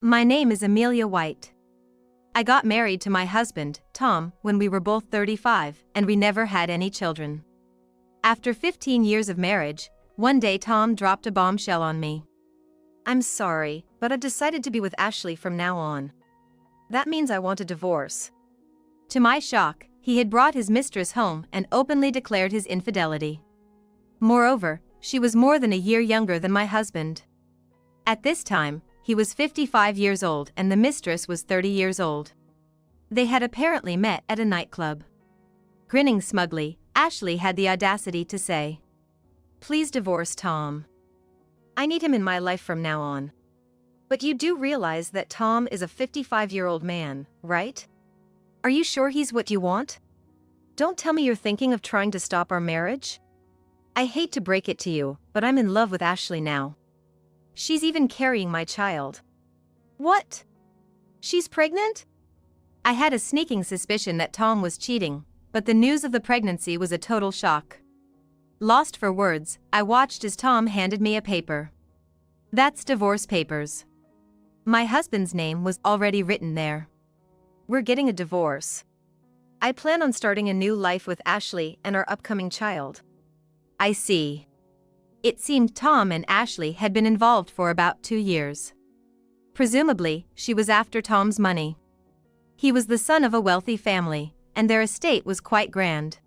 My name is Amelia White. I got married to my husband, Tom, when we were both 35, and we never had any children. After 15 years of marriage, one day Tom dropped a bombshell on me. "I'm sorry, but I've decided to be with Ashley from now on. That means I want a divorce." To my shock, he had brought his mistress home and openly declared his infidelity. Moreover, she was more than a year younger than my husband. At this time, he was 55 years old and the mistress was 30 years old. They had apparently met at a nightclub. Grinning smugly, Ashley had the audacity to say, "Please divorce Tom. I need him in my life from now on." But you do realize that Tom is a 55-year-old man, right? Are you sure he's what you want? Don't tell me you're thinking of trying to stop our marriage? I hate to break it to you, but I'm in love with Ashley now. She's even carrying my child. What? She's pregnant? I had a sneaking suspicion that Tom was cheating, but the news of the pregnancy was a total shock. Lost for words, I watched as Tom handed me a paper. "That's divorce papers." My husband's name was already written there. "We're getting a divorce. I plan on starting a new life with Ashley and our upcoming child." I see. It seemed Tom and Ashley had been involved for about 2 years. Presumably, she was after Tom's money. He was the son of a wealthy family, and their estate was quite grand.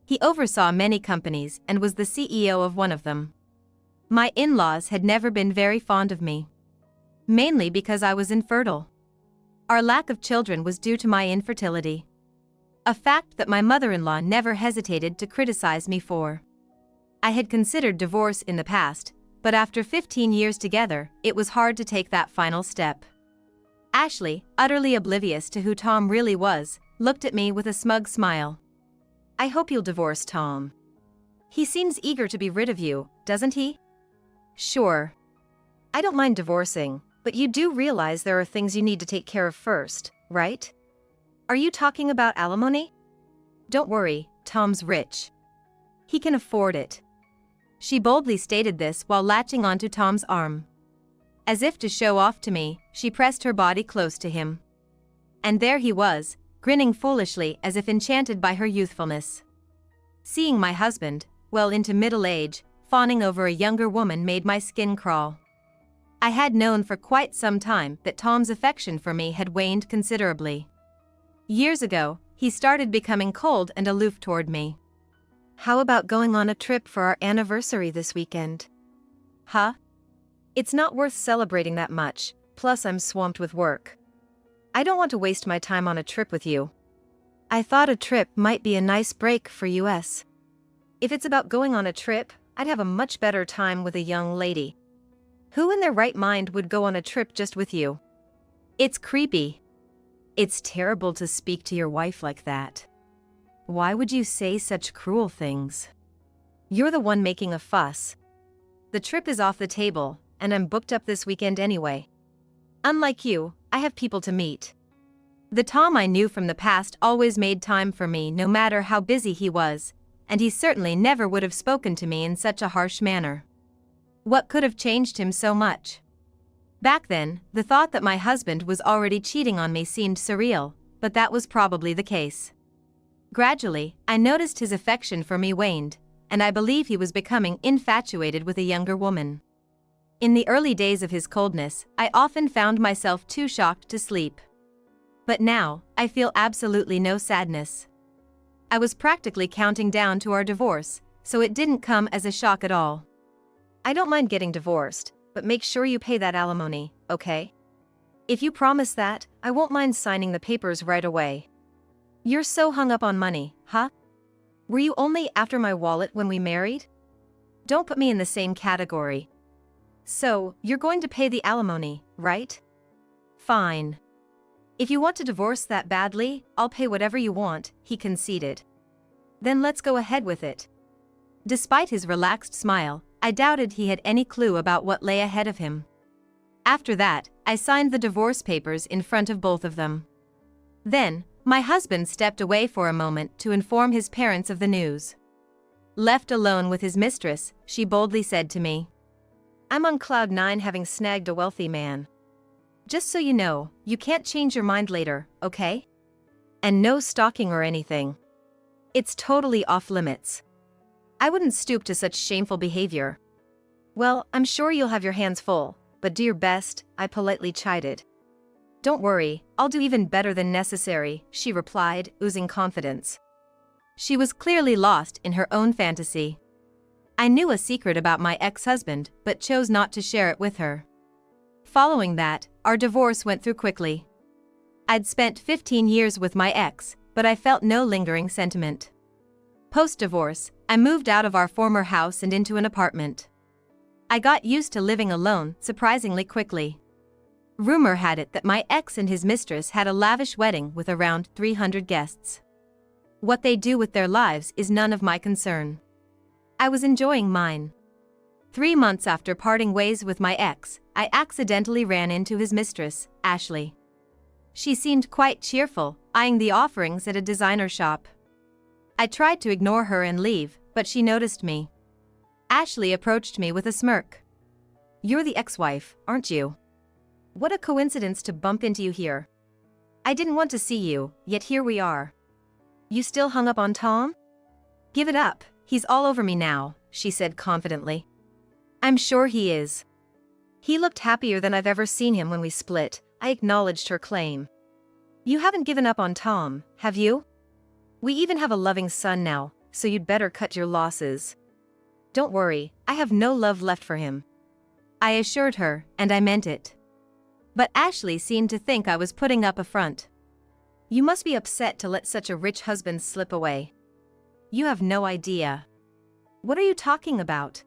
He oversaw many companies and was the CEO of one of them. My in-laws had never been very fond of me. Mainly because I was infertile. Our lack of children was due to my infertility. A fact that my mother-in-law never hesitated to criticize me for. I had considered divorce in the past, but after 15 years together, it was hard to take that final step. Ashley, utterly oblivious to who Tom really was, looked at me with a smug smile. "I hope you'll divorce Tom. He seems eager to be rid of you, doesn't he?" "Sure. I don't mind divorcing, but you do realize there are things you need to take care of first, right? Are you talking about alimony?" "Don't worry, Tom's rich. He can afford it." She boldly stated this while latching onto Tom's arm. As if to show off to me, she pressed her body close to him. And there he was, grinning foolishly as if enchanted by her youthfulness. Seeing my husband, well into middle age, fawning over a younger woman made my skin crawl. I had known for quite some time that Tom's affection for me had waned considerably. Years ago, he started becoming cold and aloof toward me. "How about going on a trip for our anniversary this weekend?" "Huh? It's not worth celebrating that much, plus I'm swamped with work. I don't want to waste my time on a trip with you." "I thought a trip might be a nice break for us." "If it's about going on a trip, I'd have a much better time with a young lady. Who in their right mind would go on a trip just with you?" "It's creepy." "It's terrible to speak to your wife like that. Why would you say such cruel things? You're the one making a fuss. The trip is off the table, and I'm booked up this weekend anyway. Unlike you, I have people to meet." The Tom I knew from the past always made time for me no matter how busy he was, and he certainly never would have spoken to me in such a harsh manner. What could have changed him so much? Back then, the thought that my husband was already cheating on me seemed surreal, but that was probably the case. Gradually, I noticed his affection for me waned, and I believe he was becoming infatuated with a younger woman. In the early days of his coldness, I often found myself too shocked to sleep. But now, I feel absolutely no sadness. I was practically counting down to our divorce, so it didn't come as a shock at all. "I don't mind getting divorced, but make sure you pay that alimony, okay? If you promise that, I won't mind signing the papers right away." "You're so hung up on money, huh? Were you only after my wallet when we married? Don't put me in the same category." "So, you're going to pay the alimony, right? Fine. If you want to divorce that badly, I'll pay whatever you want," he conceded. "Then let's go ahead with it." Despite his relaxed smile, I doubted he had any clue about what lay ahead of him. After that, I signed the divorce papers in front of both of them. Then, my husband stepped away for a moment to inform his parents of the news. Left alone with his mistress, she boldly said to me, "I'm on cloud 9 having snagged a wealthy man. Just so you know, you can't change your mind later, okay? And no stalking or anything. It's totally off limits. I wouldn't stoop to such shameful behavior. Well, I'm sure you'll have your hands full, but do your best, I politely chided. Don't worry, I'll do even better than necessary, she replied, oozing confidence. She was clearly lost in her own fantasy. I knew a secret about my ex-husband, but chose not to share it with her. Following that, our divorce went through quickly. I'd spent 15 years with my ex, but I felt no lingering sentiment. Post-divorce, I moved out of our former house and into an apartment. I got used to living alone surprisingly quickly. Rumor had it that my ex and his mistress had a lavish wedding with around 300 guests. What they do with their lives is none of my concern. I was enjoying mine. 3 months after parting ways with my ex, I accidentally ran into his mistress, Ashley. She seemed quite cheerful, eyeing the offerings at a designer shop. I tried to ignore her and leave, but she noticed me. Ashley approached me with a smirk. "You're the ex-wife, aren't you? What a coincidence to bump into you here. I didn't want to see you, yet here we are. You still hung up on Tom? Give it up, he's all over me now," she said confidently. "I'm sure he is. He looked happier than I've ever seen him when we split," I acknowledged her claim. "You haven't given up on Tom, have you? We even have a loving son now, so you'd better cut your losses." "Don't worry, I have no love left for him," I assured her, and I meant it. But Ashley seemed to think I was putting up a front. "You must be upset to let such a rich husband slip away. You have no idea." "What are you talking about?"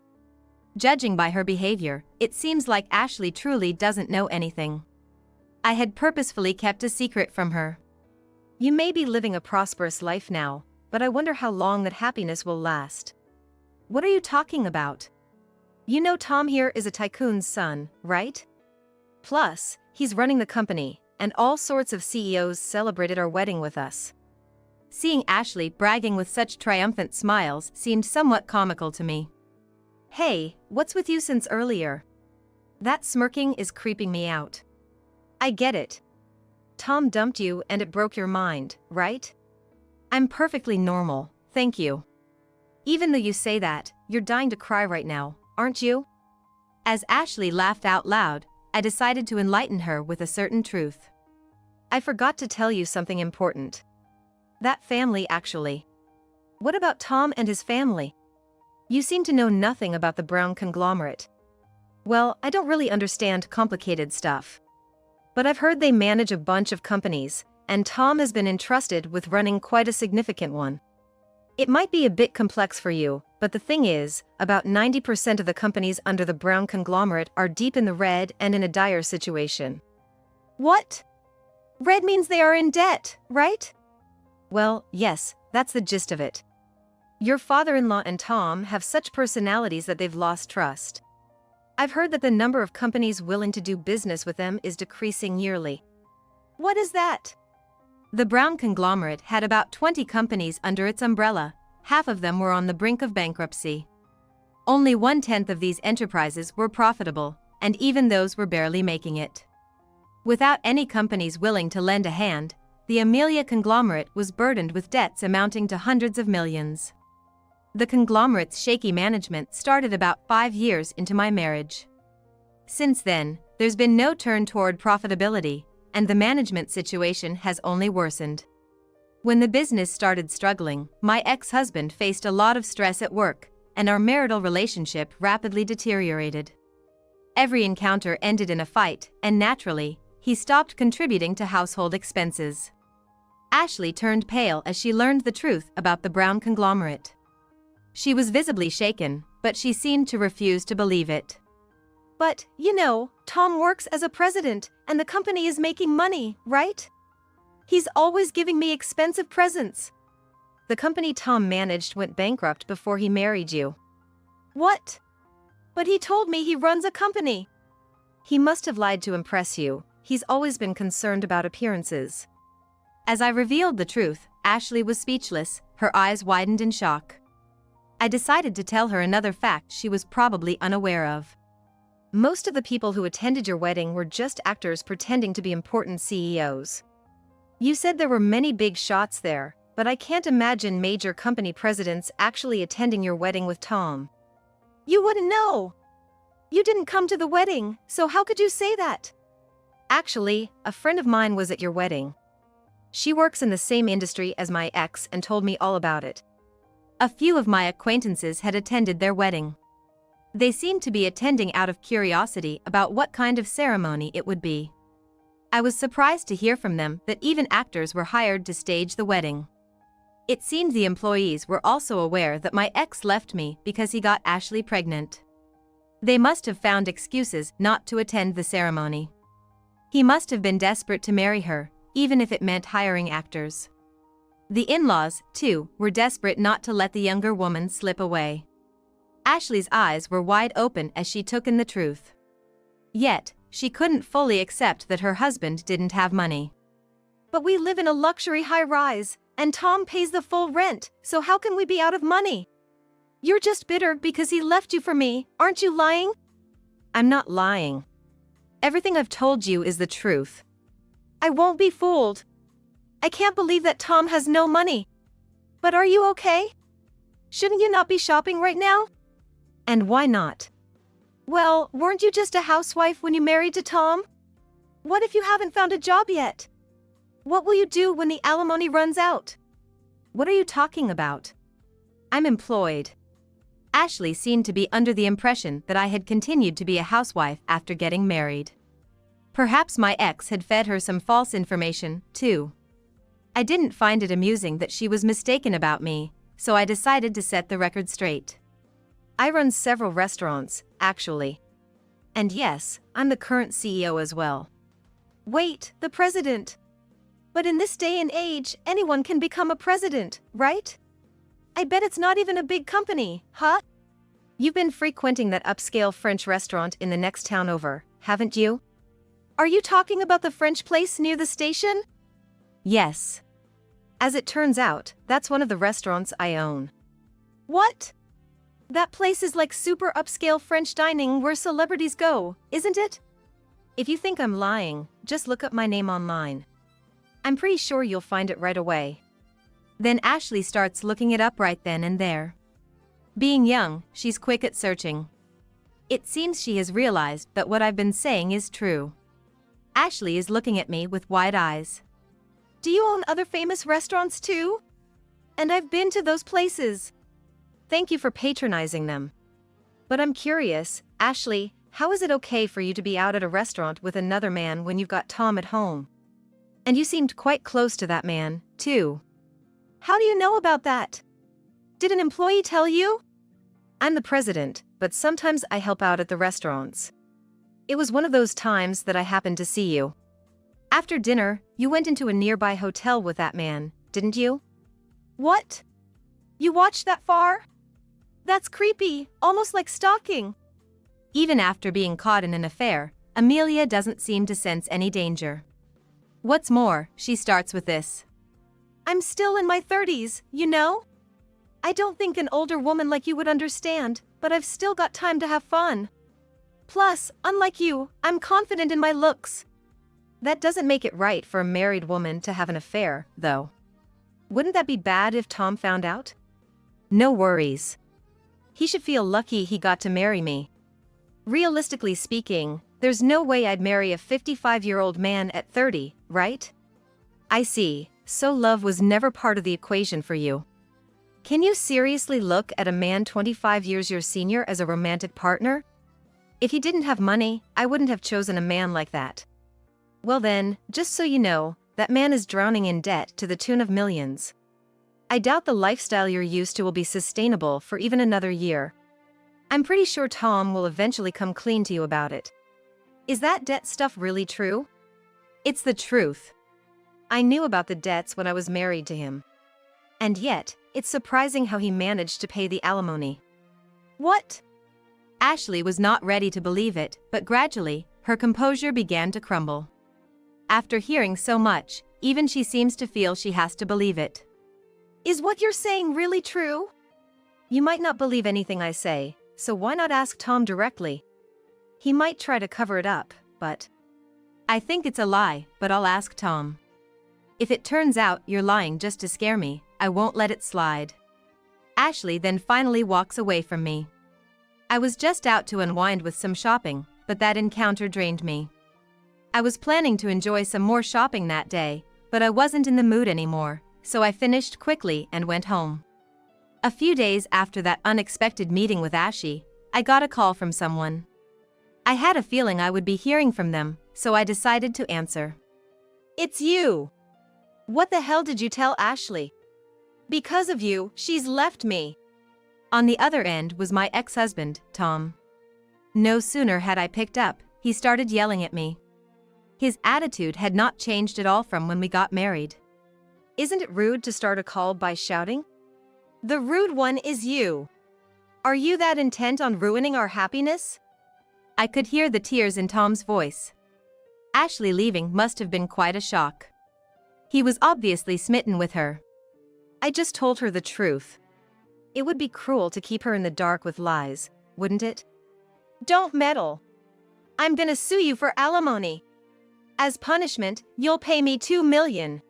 Judging by her behavior, it seems like Ashley truly doesn't know anything. I had purposefully kept a secret from her. "You may be living a prosperous life now, but I wonder how long that happiness will last." "What are you talking about? You know Tom here is a tycoon's son, right? Plus, he's running the company, and all sorts of CEOs celebrated our wedding with us." Seeing Ashley bragging with such triumphant smiles seemed somewhat comical to me. "Hey, what's with you since earlier? That smirking is creeping me out." "I get it. Tom dumped you and it broke your mind, right? I'm perfectly normal, thank you. Even though you say that, you're dying to cry right now, aren't you?" As Ashley laughed out loud, I decided to enlighten her with a certain truth. "I forgot to tell you something important. That family actually." "What about Tom and his family? You seem to know nothing about the Brown conglomerate." "Well, I don't really understand complicated stuff. But I've heard they manage a bunch of companies, and Tom has been entrusted with running quite a significant one. It might be a bit complex for you, but the thing is, about 90% of the companies under the Brown conglomerate are deep in the red and in a dire situation." "What? Red means they are in debt, right?" "Well, yes, that's the gist of it. Your father-in-law and Tom have such personalities that they've lost trust. I've heard that the number of companies willing to do business with them is decreasing yearly." "What is that?" The Brown conglomerate had about 20 companies under its umbrella. Half of them were on the brink of bankruptcy. Only 1/10 of these enterprises were profitable, and even those were barely making it. Without any companies willing to lend a hand, the Amelia conglomerate was burdened with debts amounting to hundreds of millions. The conglomerate's shaky management started about 5 years into my marriage. Since then, there's been no turn toward profitability, and the management situation has only worsened. When the business started struggling, my ex-husband faced a lot of stress at work, and our marital relationship rapidly deteriorated. Every encounter ended in a fight, and naturally, he stopped contributing to household expenses. Ashley turned pale as she learned the truth about the Brown conglomerate. She was visibly shaken, but she seemed to refuse to believe it. "But, you know, Tom works as a president, and the company is making money, right? He's always giving me expensive presents." "The company Tom managed went bankrupt before he married you." "What? But he told me he runs a company." "He must have lied to impress you. He's always been concerned about appearances." As I revealed the truth, Ashley was speechless, her eyes widened in shock. I decided to tell her another fact she was probably unaware of. Most of the people who attended your wedding were just actors pretending to be important CEOs. You said there were many big shots there, but I can't imagine major company presidents actually attending your wedding with Tom. You wouldn't know. You didn't come to the wedding, so how could you say that? Actually, a friend of mine was at your wedding. She works in the same industry as my ex and told me all about it. A few of my acquaintances had attended their wedding. They seemed to be attending out of curiosity about what kind of ceremony it would be. I was surprised to hear from them that even actors were hired to stage the wedding. It seemed the employees were also aware that my ex left me because he got Ashley pregnant. They must have found excuses not to attend the ceremony. He must have been desperate to marry her, even if it meant hiring actors. The in-laws, too, were desperate not to let the younger woman slip away. Ashley's eyes were wide open as she took in the truth. Yet, she couldn't fully accept that her husband didn't have money. But we live in a luxury high-rise, and Tom pays the full rent, so how can we be out of money? You're just bitter because he left you for me, aren't you lying? I'm not lying. Everything I've told you is the truth. I won't be fooled. I can't believe that Tom has no money. But are you okay? Shouldn't you not be shopping right now? And why not? Well, weren't you just a housewife when you married to Tom? What if you haven't found a job yet? What will you do when the alimony runs out? What are you talking about? I'm employed. Ashley seemed to be under the impression that I had continued to be a housewife after getting married. Perhaps my ex had fed her some false information, too. I didn't find it amusing that she was mistaken about me, so I decided to set the record straight. I run several restaurants, actually. And yes, I'm the current CEO as well. Wait, the president? But in this day and age, anyone can become a president, right? I bet it's not even a big company, huh? You've been frequenting that upscale French restaurant in the next town over, haven't you? Are you talking about the French place near the station? Yes. As it turns out, that's one of the restaurants I own. What? That place is like super upscale French dining where celebrities go, isn't it? If you think I'm lying, just look up my name online. I'm pretty sure you'll find it right away. Then Ashley starts looking it up right then and there. Being young, she's quick at searching. It seems she has realized that what I've been saying is true. Ashley is looking at me with wide eyes. Do you own other famous restaurants too? And I've been to those places. Thank you for patronizing them. But I'm curious, Ashley, how is it okay for you to be out at a restaurant with another man when you've got Tom at home? And you seemed quite close to that man, too. How do you know about that? Did an employee tell you? I'm the president, but sometimes I help out at the restaurants. It was one of those times that I happened to see you. After dinner, you went into a nearby hotel with that man, didn't you? What? You watched that far? That's creepy, almost like stalking. Even after being caught in an affair, Amelia doesn't seem to sense any danger. What's more, she starts with this. I'm still in my 30s, you know? I don't think an older woman like you would understand, but I've still got time to have fun. Plus, unlike you, I'm confident in my looks. That doesn't make it right for a married woman to have an affair, though. Wouldn't that be bad if Tom found out? No worries. He should feel lucky he got to marry me. Realistically speaking, there's no way I'd marry a 55-year-old man at 30, right? I see, so love was never part of the equation for you. Can you seriously look at a man 25 years your senior as a romantic partner? If he didn't have money, I wouldn't have chosen a man like that. Well then, just so you know, that man is drowning in debt to the tune of millions. I doubt the lifestyle you're used to will be sustainable for even another year. I'm pretty sure Tom will eventually come clean to you about it. Is that debt stuff really true? It's the truth. I knew about the debts when I was married to him. And yet, it's surprising how he managed to pay the alimony. What? Ashley was not ready to believe it, but gradually, her composure began to crumble. After hearing so much, even she seems to feel she has to believe it. Is what you're saying really true? You might not believe anything I say, so why not ask Tom directly? He might try to cover it up, but I think it's a lie, but I'll ask Tom. If it turns out you're lying just to scare me, I won't let it slide. Ashley then finally walks away from me. I was just out to unwind with some shopping, but that encounter drained me. I was planning to enjoy some more shopping that day, but I wasn't in the mood anymore, so I finished quickly and went home. A few days after that unexpected meeting with Ashley, I got a call from someone. I had a feeling I would be hearing from them, so I decided to answer. it's you. What the hell did you tell Ashley? Because of you, she's left me. On the other end was my ex-husband, Tom. No sooner had I picked up, he started yelling at me. His attitude had not changed at all from when we got married. Isn't it rude to start a call by shouting? The rude one is you. Are you that intent on ruining our happiness? I could hear the tears in Tom's voice. Ashley leaving must have been quite a shock. He was obviously smitten with her. I just told her the truth. It would be cruel to keep her in the dark with lies, wouldn't it? Don't meddle. I'm gonna sue you for alimony. As punishment, you'll pay me $2 million.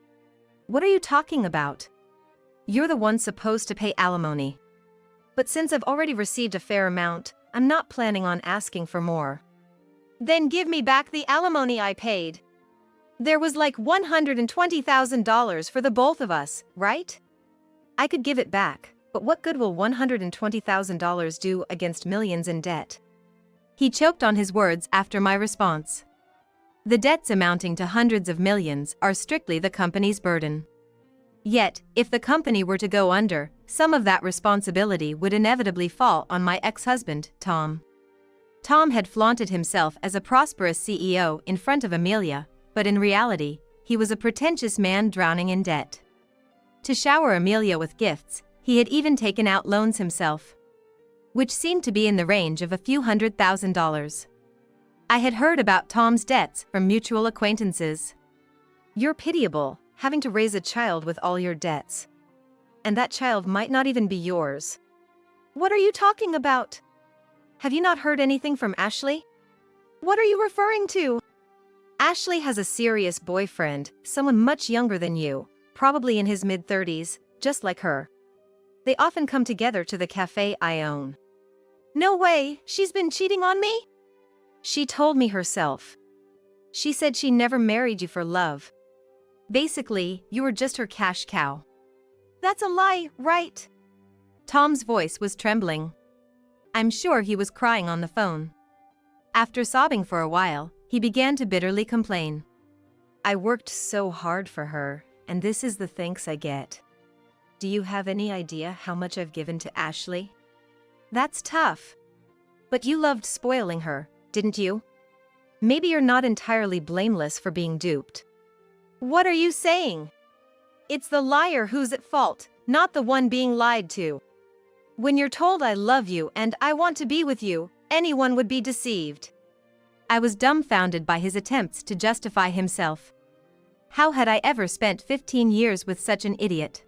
What are you talking about? You're the one supposed to pay alimony. But since I've already received a fair amount, I'm not planning on asking for more. Then give me back the alimony I paid. There was like $120,000 for the both of us, right? I could give it back, but what good will $120,000 do against millions in debt? He choked on his words after my response. The debts amounting to hundreds of millions are strictly the company's burden. Yet, if the company were to go under, some of that responsibility would inevitably fall on my ex-husband, Tom. Tom had flaunted himself as a prosperous CEO in front of Amelia, but in reality, he was a pretentious man drowning in debt. To shower Amelia with gifts, he had even taken out loans himself, which seemed to be in the range of a few $100,000. I had heard about Tom's debts from mutual acquaintances. You're pitiable, having to raise a child with all your debts. And that child might not even be yours. What are you talking about? Have you not heard anything from Ashley? What are you referring to? Ashley has a serious boyfriend, someone much younger than you, probably in his mid-30s, just like her. They often come together to the cafe I own. No way, she's been cheating on me? She told me herself. She said she never married you for love. Basically, you were just her cash cow. That's a lie, right? Tom's voice was trembling. I'm sure he was crying on the phone. After sobbing for a while, he began to bitterly complain. I worked so hard for her, and this is the thanks I get. Do you have any idea how much I've given to Ashley? That's tough. But you loved spoiling her, didn't you? Maybe you're not entirely blameless for being duped. What are you saying? It's the liar who's at fault, not the one being lied to. When you're told I love you and I want to be with you, anyone would be deceived. I was dumbfounded by his attempts to justify himself. How had I ever spent 15 years with such an idiot?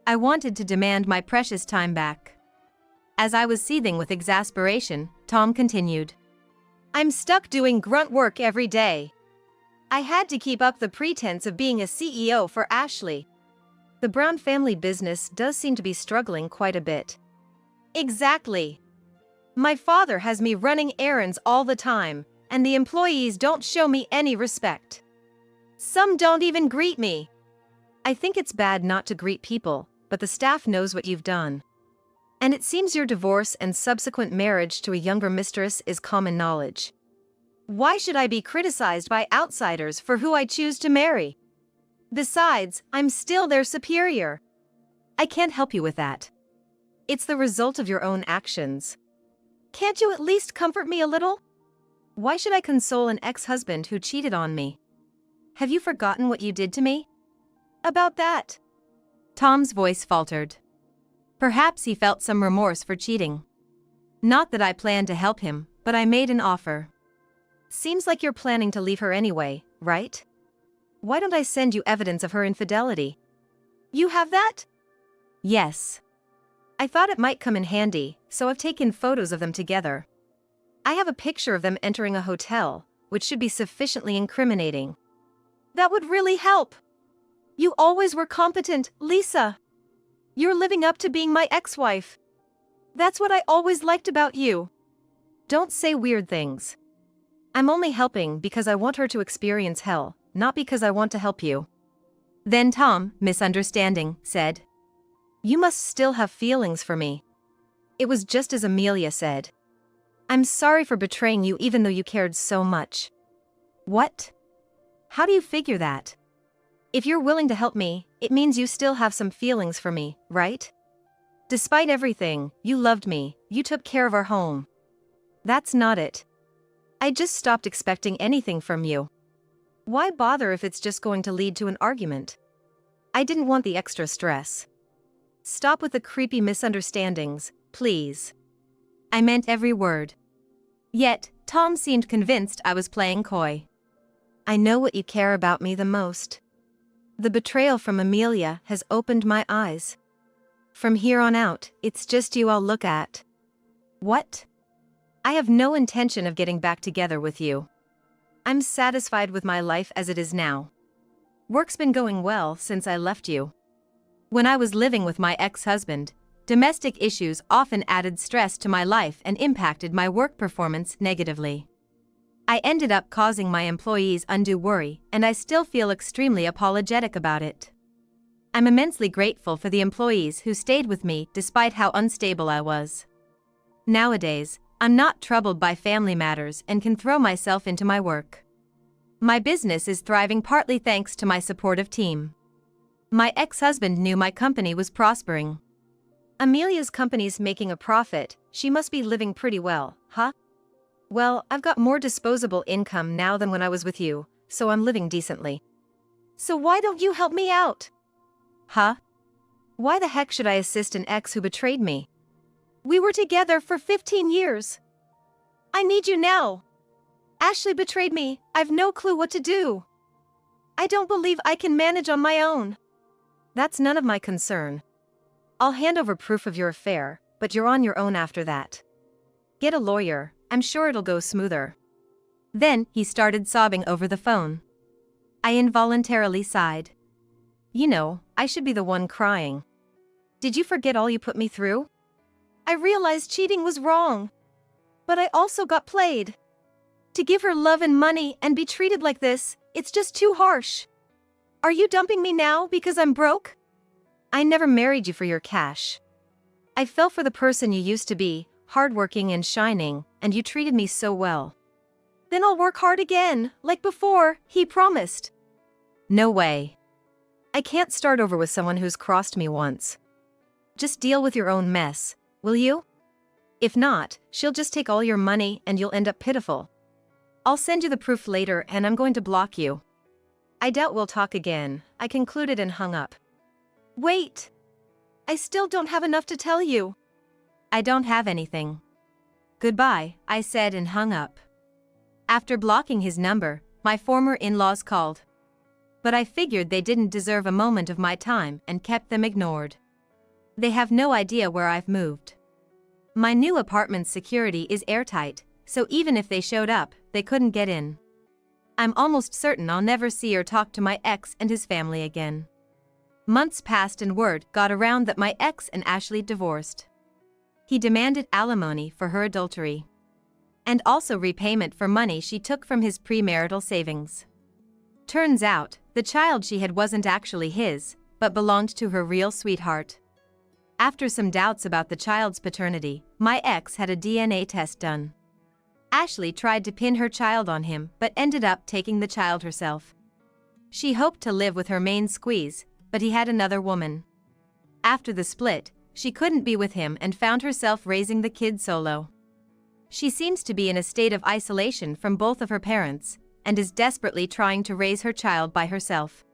I wanted to demand my precious time back. As I was seething with exasperation, Tom continued. I'm stuck doing grunt work every day. I had to keep up the pretense of being a CEO for Ashley. The Brown family business does seem to be struggling quite a bit. Exactly. My father has me running errands all the time, and the employees don't show me any respect. Some don't even greet me. I think it's bad not to greet people, but the staff knows what you've done. And it seems your divorce and subsequent marriage to a younger mistress is common knowledge. Why should I be criticized by outsiders for who I choose to marry? Besides, I'm still their superior. I can't help you with that. It's the result of your own actions. Can't you at least comfort me a little? Why should I console an ex-husband who cheated on me? Have you forgotten what you did to me? About that. Tom's voice faltered. Perhaps he felt some remorse for cheating. Not that I planned to help him, but I made an offer. Seems like you're planning to leave her anyway, right? Why don't I send you evidence of her infidelity? You have that? Yes. I thought it might come in handy, so I've taken photos of them together. I have a picture of them entering a hotel, which should be sufficiently incriminating. That would really help. You always were competent, Lisa. You're living up to being my ex-wife. That's what I always liked about you. Don't say weird things. I'm only helping because I want her to experience hell, not because I want to help you. Then Tom, misunderstanding, said, "You must still have feelings for me." It was just as Amelia said. "I'm sorry for betraying you even though you cared so much." What? How do you figure that? If you're willing to help me, it means you still have some feelings for me, right? Despite everything, you loved me, you took care of our home. That's not it. I just stopped expecting anything from you. Why bother if it's just going to lead to an argument? I didn't want the extra stress. Stop with the creepy misunderstandings, please. I meant every word. Yet, Tom seemed convinced I was playing coy. I know what you care about me the most. The betrayal from Amelia has opened my eyes. From here on out, it's just you I'll look at. What? I have no intention of getting back together with you. I'm satisfied with my life as it is now. Work's been going well since I left you. When I was living with my ex-husband, domestic issues often added stress to my life and impacted my work performance negatively. I ended up causing my employees undue worry, and I still feel extremely apologetic about it. I'm immensely grateful for the employees who stayed with me despite how unstable I was. Nowadays, I'm not troubled by family matters and can throw myself into my work. My business is thriving partly thanks to my supportive team. My ex-husband knew my company was prospering. Amelia's company's making a profit, she must be living pretty well, huh? Well, I've got more disposable income now than when I was with you, so I'm living decently. So why don't you help me out? Huh? Why the heck should I assist an ex who betrayed me? We were together for 15 years. I need you now. Ashley betrayed me, I've no clue what to do. I don't believe I can manage on my own. That's none of my concern. I'll hand over proof of your affair, but you're on your own after that. Get a lawyer, I'm sure it'll go smoother. Then, he started sobbing over the phone. I involuntarily sighed. You know, I should be the one crying. Did you forget all you put me through? I realized cheating was wrong. But I also got played. To give her love and money and be treated like this, it's just too harsh. Are you dumping me now because I'm broke? I never married you for your cash. I fell for the person you used to be, hardworking and shining, and you treated me so well. Then I'll work hard again, like before, he promised. No way. I can't start over with someone who's crossed me once. Just deal with your own mess, will you? If not, she'll just take all your money and you'll end up pitiful. I'll send you the proof later and I'm going to block you. I doubt we'll talk again, I concluded and hung up. Wait. I still don't have enough to tell you. I don't have anything. Goodbye, I said and hung up. After blocking his number, my former in-laws called. But I figured they didn't deserve a moment of my time and kept them ignored. They have no idea where I've moved. My new apartment's security is airtight, so even if they showed up, they couldn't get in. I'm almost certain I'll never see or talk to my ex and his family again. Months passed and word got around that my ex and Ashley divorced. He demanded alimony for her adultery. And also repayment for money she took from his premarital savings. Turns out, the child she had wasn't actually his, but belonged to her real sweetheart. After some doubts about the child's paternity, my ex had a DNA test done. Ashley tried to pin her child on him but ended up taking the child herself. She hoped to live with her main squeeze, but he had another woman. After the split, she couldn't be with him and found herself raising the kid solo. She seems to be in a state of isolation from both of her parents, and is desperately trying to raise her child by herself.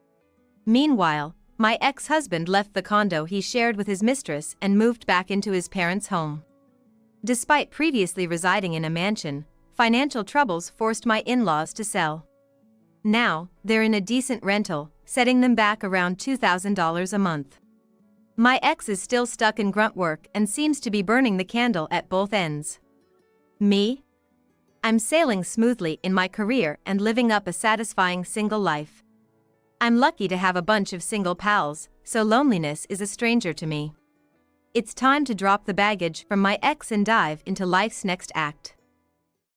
Meanwhile, my ex-husband left the condo he shared with his mistress and moved back into his parents' home. Despite previously residing in a mansion, financial troubles forced my in-laws to sell. Now, they're in a decent rental, setting them back around $2,000 a month. My ex is still stuck in grunt work and seems to be burning the candle at both ends. Me? I'm sailing smoothly in my career and living up a satisfying single life. I'm lucky to have a bunch of single pals, so loneliness is a stranger to me. It's time to drop the baggage from my ex and dive into life's next act.